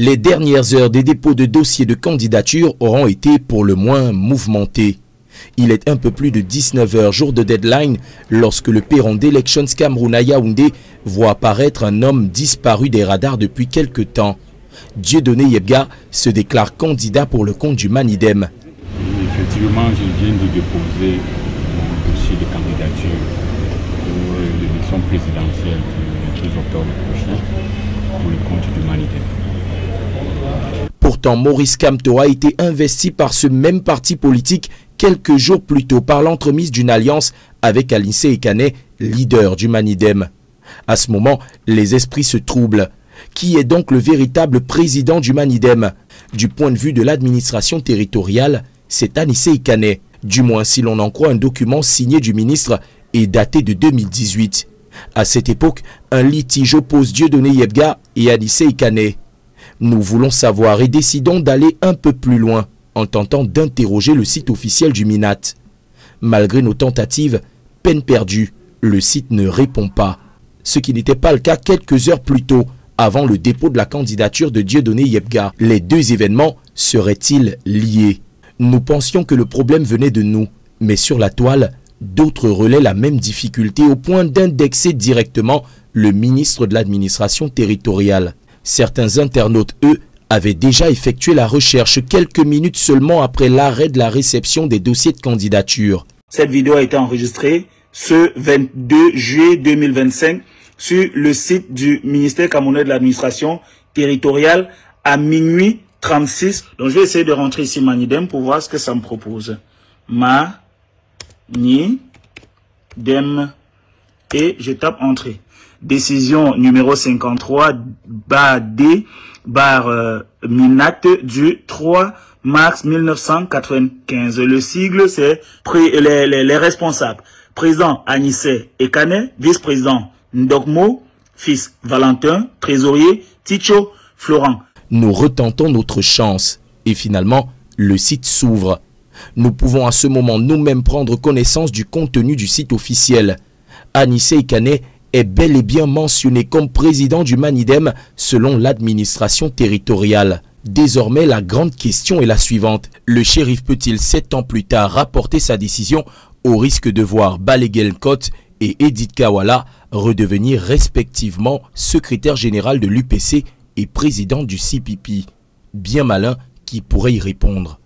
Les dernières heures des dépôts de dossiers de candidature auront été pour le moins mouvementées. Il est un peu plus de 19 heures, jour de deadline, lorsque le perron d'Elections Cameroun à Yaoundé voit apparaître un homme disparu des radars depuis quelque temps. Dieudonné Yebga se déclare candidat pour le compte du Manidem. Effectivement, je viens de déposer mon dossier de candidature pour l'élection présidentielle du 13 octobre prochain pour le compte du Manidem. Pourtant, Maurice Kamto a été investi par ce même parti politique quelques jours plus tôt par l'entremise d'une alliance avec Anissé Ekane, leader du Manidem. À ce moment, les esprits se troublent. Qui est donc le véritable président du Manidem? Du point de vue de l'administration territoriale, c'est Anissé Ekane. Du moins si l'on en croit un document signé du ministre et daté de 2018. À cette époque, un litige oppose Dieudonné Yebga et Anissé Ekane. Nous voulons savoir et décidons d'aller un peu plus loin en tentant d'interroger le site officiel du MINAT. Malgré nos tentatives, peine perdue, le site ne répond pas. Ce qui n'était pas le cas quelques heures plus tôt, avant le dépôt de la candidature de Dieudonné Yebga. Les deux événements seraient-ils liés? Nous pensions que le problème venait de nous, mais sur la toile, d'autres relaient la même difficulté au point d'indexer directement le ministre de l'administration territoriale. Certains internautes, eux, avaient déjà effectué la recherche quelques minutes seulement après l'arrêt de la réception des dossiers de candidature. Cette vidéo a été enregistrée ce 22 juillet 2025 sur le site du ministère camerounais de l'administration territoriale à minuit 36. Donc je vais essayer de rentrer ici Manidem pour voir ce que ça me propose. Manidem et je tape entrée. Décision numéro 53/D/Minat du 3 mars 1995. Le sigle, c'est les responsables. Président Anissé Ekane, vice-président Ndokmo, fils Valentin, trésorier Ticho Florent. Nous retentons notre chance et finalement, le site s'ouvre. Nous pouvons à ce moment nous-mêmes prendre connaissance du contenu du site officiel. Anissé Ekane est bel et bien mentionné comme président du Manidem selon l'administration territoriale. Désormais, la grande question est la suivante. Le shérif peut-il 7 ans plus tard rapporter sa décision au risque de voir Balaguel Kot et Edith Kawala redevenir respectivement secrétaire général de l'UPC et président du CPP? Bien malin qui pourrait y répondre.